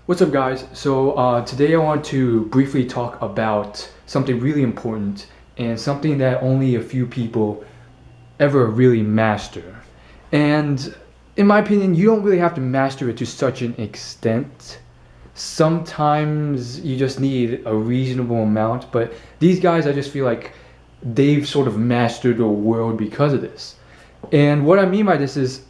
What's up, guys? Today I want to briefly talk about something really important and something that only a few people ever really master. And in my opinion, you don't really have to master it to such an extent. Sometimes you just need a reasonable amount, but these guys, I just feel like they've sort of mastered the world because of this. And what I mean by this is,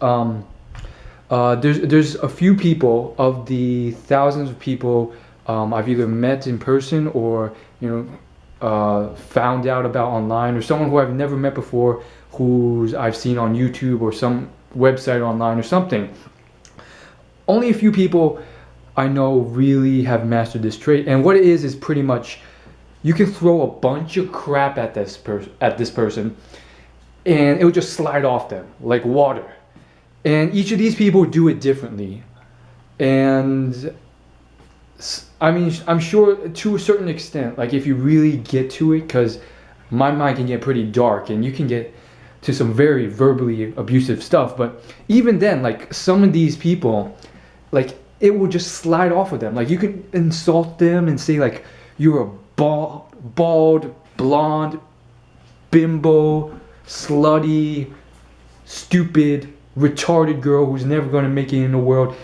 there's a few people of the thousands of people I've either met in person or found out about online, or someone who I've never met before, who's I've seen on YouTube or some website online or something. Only a few people I know really have mastered this trait, and what it is pretty much you can throw a bunch of crap at this person, and it will just slide off them like water. And each of these people do it differently. And I mean, I'm sure to a certain extent, like if you really get to it, because my mind can get pretty dark and you can get to some very verbally abusive stuff. But even then, like some of these people, like it will just slide off of them. Like you can insult them and say like, you're a bald, blonde, bimbo, slutty, stupid, retarded girl who's never going to make it in the world,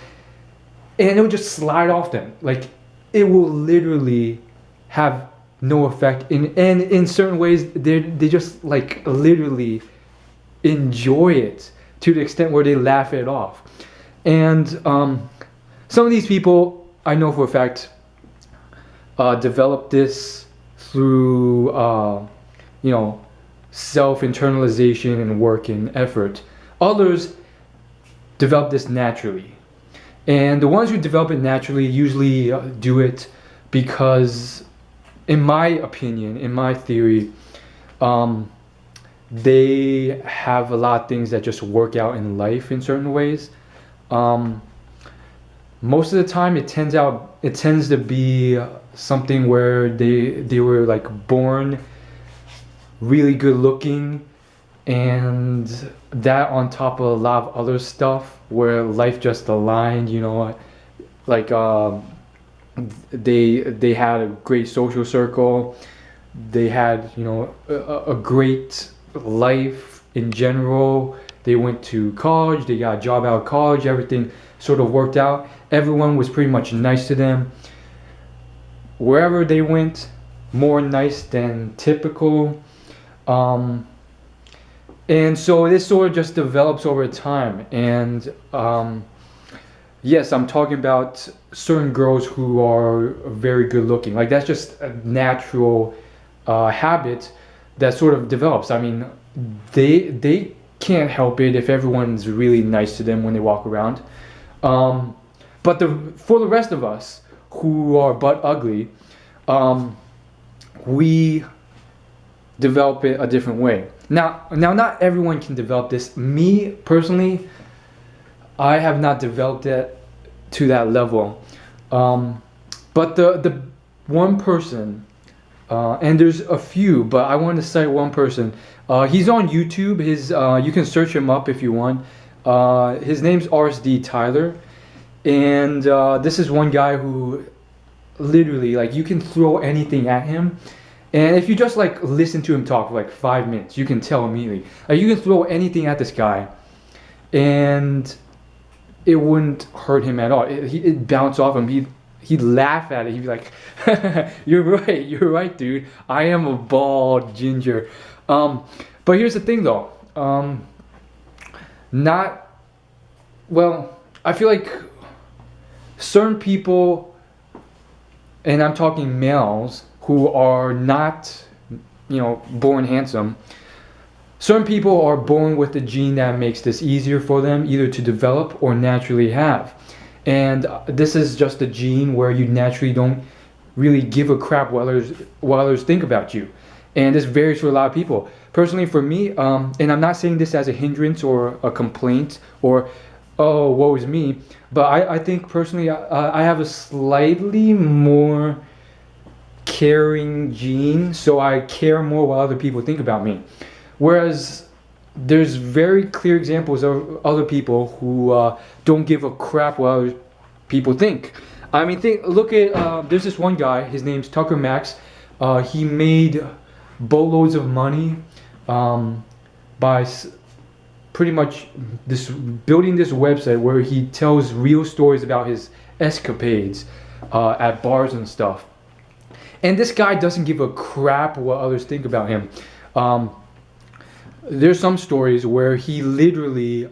and it will just slide off them. Like it will literally have no effect, and in certain ways they just like literally enjoy it to the extent where they laugh it off. And some of these people I know for a fact develop this through self-internalization and work and effort. Others develop this naturally, and the ones who develop it naturally usually do it because, in my opinion, in my theory, they have a lot of things that just work out in life in certain ways. Most of the time it tends to be something where they were like born really good looking, and that on top of a lot of other stuff where life just aligned, like they had a great social circle, they had a great life in general, they went to college, they got a job out of college, everything sort of worked out, everyone was pretty much nice to them wherever they went, more nice than typical. And so this sort of just develops over time. And yes, I'm talking about certain girls who are very good looking. Like that's just a natural habit that sort of develops. I mean, they can't help it if everyone's really nice to them when they walk around. But for the rest of us who are butt ugly, we develop it a different way. Now, not everyone can develop this. Me personally, I have not developed it to that level. But the one person, and there's a few, but I want to cite one person. He's on YouTube. You can search him up if you want. His name's RSD Tyler, and this is one guy who literally, like, you can throw anything at him. And if you just like listen to him talk for like 5 minutes, you can tell immediately. Like you can throw anything at this guy, and it wouldn't hurt him at all. It'd bounce off him. He'd laugh at it. He'd be like, you're right, dude. I am a bald ginger." But here's the thing, though. I feel like certain people, and I'm talking males, who are not, born handsome. Certain people are born with a gene that makes this easier for them either to develop or naturally have. And this is just a gene where you naturally don't really give a crap what others think about you. And this varies for a lot of people. Personally, for me, and I'm not saying this as a hindrance or a complaint or, oh, woe is me, but I think personally I have a slightly more caring gene, so I care more what other people think about me. Whereas there's very clear examples of other people who don't give a crap what other people think. I mean, look at there's this one guy. His name's Tucker Max. He made boatloads of money by pretty much building this website where he tells real stories about his escapades at bars and stuff. And this guy doesn't give a crap what others think about him. There's some stories where he literally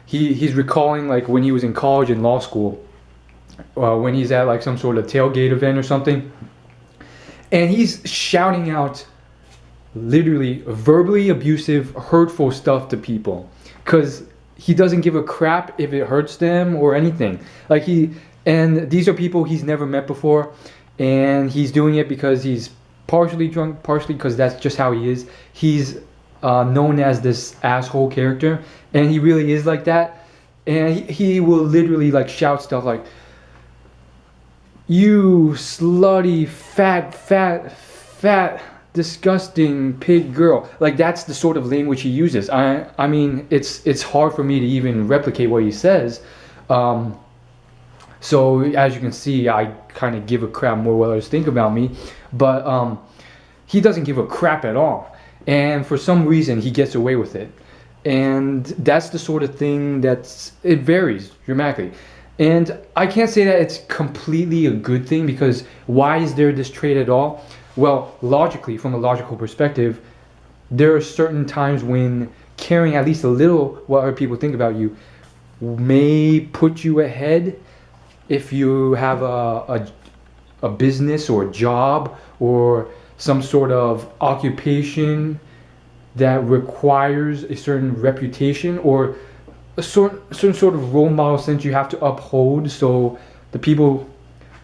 he's recalling like when he was in college and law school, when he's at like some sort of tailgate event or something, and he's shouting out literally verbally abusive, hurtful stuff to people because he doesn't give a crap if it hurts them or anything. And these are people he's never met before, and he's doing it because he's partially drunk, partially because that's just how he is. He's known as this asshole character, and he really is like that. And he will literally like shout stuff like, "You slutty, fat, disgusting pig girl." Like that's the sort of language he uses. I mean, it's hard for me to even replicate what he says. So as you can see, I kind of give a crap more what others think about me, but he doesn't give a crap at all, and for some reason he gets away with it, and that's the sort of thing it varies dramatically. And I can't say that it's completely a good thing, because why is there this trait at all? Well, logically, from a logical perspective, there are certain times when caring at least a little what other people think about you may put you ahead if you have a business or a job or some sort of occupation that requires a certain reputation or a certain sort of role model sense you have to uphold, so the people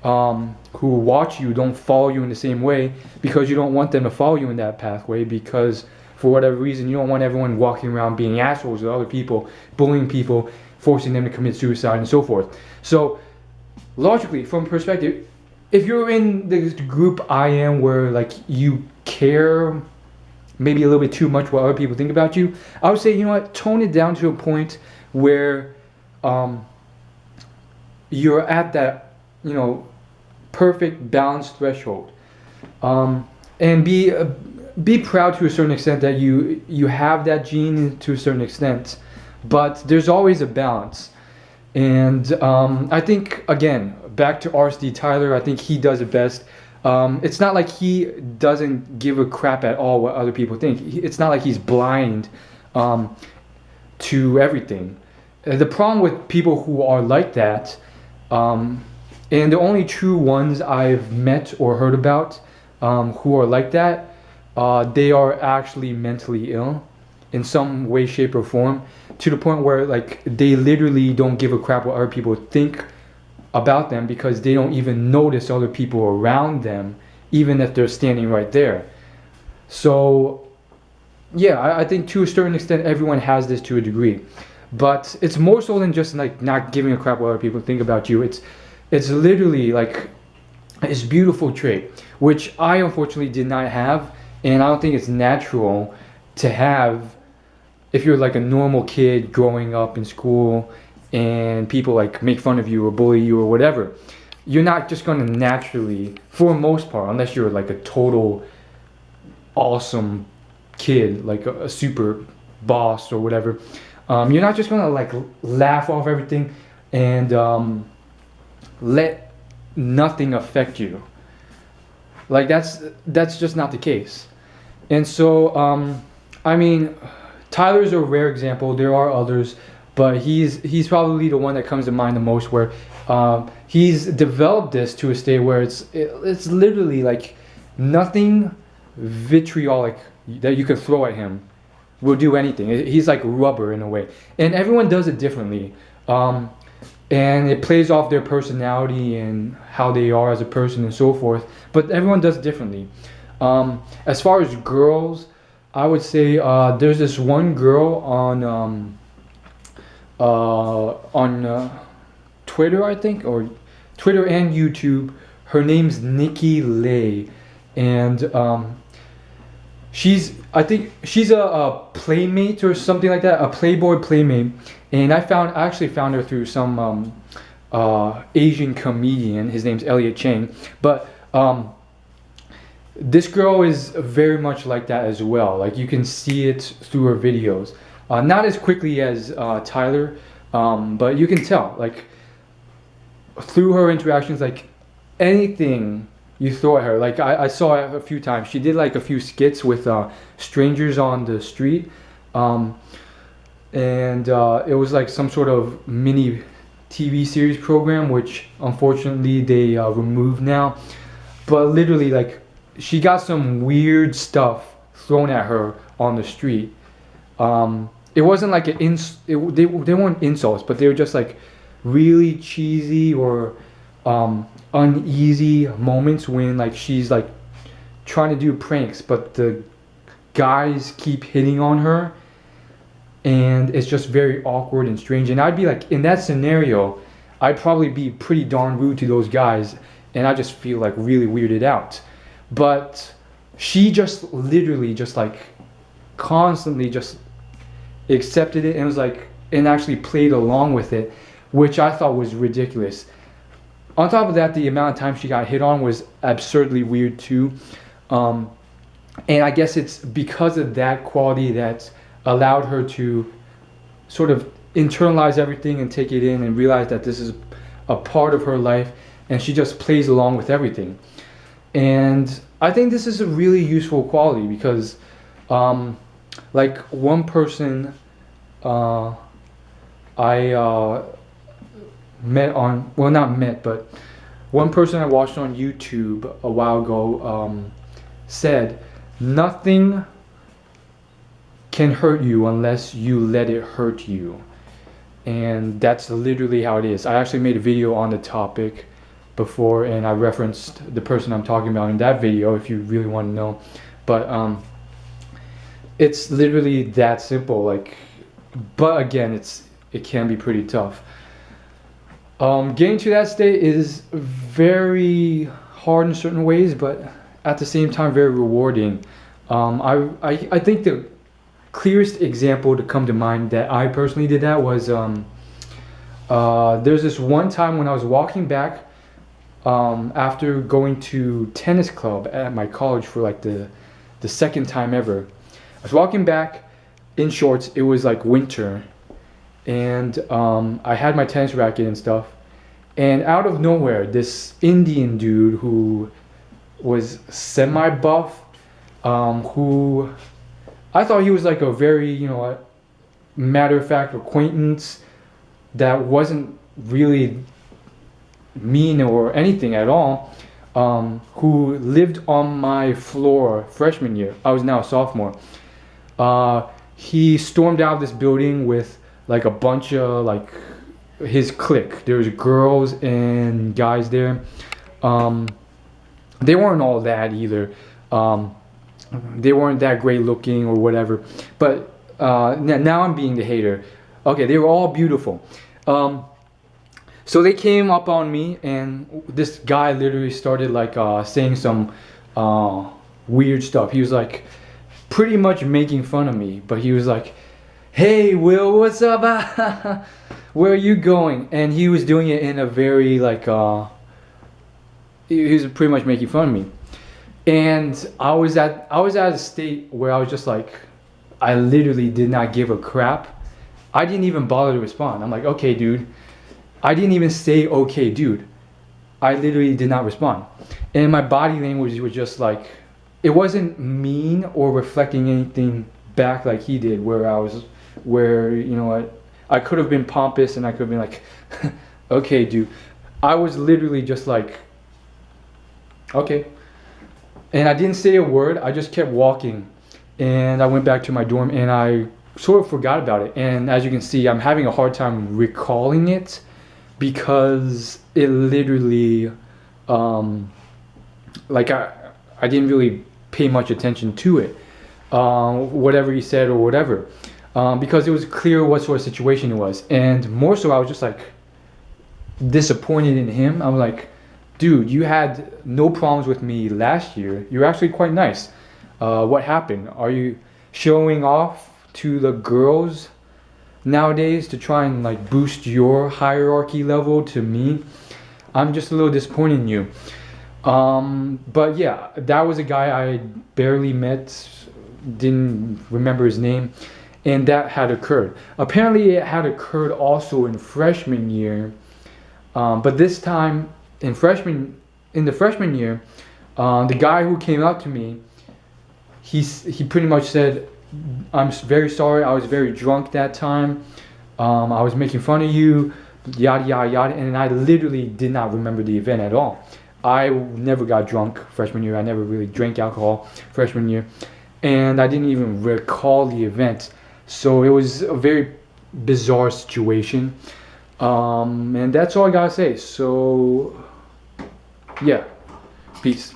who watch you don't follow you in the same way, because you don't want them to follow you in that pathway, because for whatever reason you don't want everyone walking around being assholes with other people, bullying people, forcing them to commit suicide and so forth. So logically, from perspective, if you're in the group I am, where like you care maybe a little bit too much what other people think about you, I would say, you know what, tone it down to a point where you're at that, you know, perfect balanced threshold, and be proud to a certain extent that you have that gene to a certain extent, but there's always a balance. And I think, again, back to RSD Tyler, I think he does it best. It's not like he doesn't give a crap at all what other people think. It's not like he's blind to everything. The problem with people who are like that, and the only true ones I've met or heard about who are like that, they are actually mentally ill in some way, shape, or form, to the point where like they literally don't give a crap what other people think about them, because they don't even notice other people around them, even if they're standing right there. So yeah, I think to a certain extent everyone has this to a degree, but it's more so than just like not giving a crap what other people think about you. It's literally like this beautiful trait, which I unfortunately did not have, and I don't think it's natural to have if you're like a normal kid growing up in school and people like make fun of you or bully you or whatever. You're not just going to naturally, for the most part, unless you're like a total awesome kid, like a super boss or whatever, you're not just going to like laugh off everything and let nothing affect you. Like that's just not the case. And so I mean, Tyler's a rare example. There are others, but he's probably the one that comes to mind the most, where he's developed this to a state where it's literally like nothing vitriolic that you can throw at him will do anything. He's like rubber in a way, and everyone does it differently, and it plays off their personality and how they are as a person and so forth. But everyone does it differently. As far as girls, I would say there's this one girl on Twitter, I think, or Twitter and YouTube. Her name's Nikki Lay, and I think she's a playmate or something like that, a Playboy playmate. And I actually found her through some Asian comedian. His name's Elliot Chang. But this girl is very much like that as well. Like you can see it through her videos. Not as quickly as Tyler, but you can tell like through her interactions, like anything you throw at her. Like I saw it a few times. She did like a few skits with strangers on the street, and it was like some sort of mini TV series program, which unfortunately they removed now. But literally, like she got some weird stuff thrown at her on the street. It wasn't like they weren't insults, but they were just like really cheesy or uneasy moments when like she's like trying to do pranks, but the guys keep hitting on her, and it's just very awkward and strange. And I'd be like, in that scenario, I'd probably be pretty darn rude to those guys, and I just feel like really weirded out. But she just literally just like constantly just accepted it and was like, and actually played along with it, which I thought was ridiculous. On top of that, the amount of time she got hit on was absurdly weird too. And I guess it's because of that quality that allowed her to sort of internalize everything and take it in and realize that this is a part of her life, and she just plays along with everything. And I think this is a really useful quality because like one person I met on, well not met, but one person I watched on YouTube a while ago said, nothing can hurt you unless you let it hurt you. And that's literally how it is. I actually made a video on the topic before, and I referenced the person I'm talking about in that video if you really want to know. But it's literally that simple. Like, but again, it can be pretty tough. Getting to that state is very hard in certain ways, but at the same time very rewarding. I think the clearest example to come to mind that I personally did that was there's this one time when I was walking back after going to tennis club at my college for like the second time ever. I was walking back in shorts. It was like winter, and I had my tennis racket and stuff, and out of nowhere this Indian dude who was semi-buff, who I thought he was like a very, you know, matter-of-fact acquaintance that wasn't really mean or anything at all, who lived on my floor freshman year. I was now a sophomore. He stormed out of this building with like a bunch of like his clique. There was girls and guys there. They weren't all that either. They weren't that great looking or whatever. But now I'm being the hater. Okay, they were all beautiful. So they came up on me, and this guy literally started like saying some weird stuff. He was like pretty much making fun of me, but he was like, "Hey Will, what's up? Where are you going?" And he was doing it in a very like he was pretty much making fun of me. And I was at a state where I was just like, I literally did not give a crap. I didn't even bother to respond. I'm like, okay, dude. I didn't even say, okay, dude. I literally did not respond. And my body language was just like, it wasn't mean or reflecting anything back like he did, where, you know, I could have been pompous and I could have been like, okay, dude. I was literally just like, okay. And I didn't say a word. I just kept walking, and I went back to my dorm, and I sort of forgot about it. And as you can see, I'm having a hard time recalling it because it literally, like I didn't really pay much attention to it, whatever he said or whatever, because it was clear what sort of situation it was. And more so, I was just like disappointed in him. I was like, dude, you had no problems with me last year. You're actually quite nice. What happened? Are you showing off to the girls nowadays to try and like boost your hierarchy level to me. I'm just a little disappointed in you. But yeah, that was a guy I barely met, didn't remember his name, and that had occurred. Apparently, it had occurred also in freshman year, but this time in the freshman year, the guy who came up to me, he pretty much said, "I'm very sorry. I was very drunk that time. I was making fun of you, yada yada yada," and I literally did not remember the event at all. I never got drunk freshman year. I never really drank alcohol freshman year, and I didn't even recall the event. So it was a very bizarre situation, and that's all I gotta say. So yeah, peace.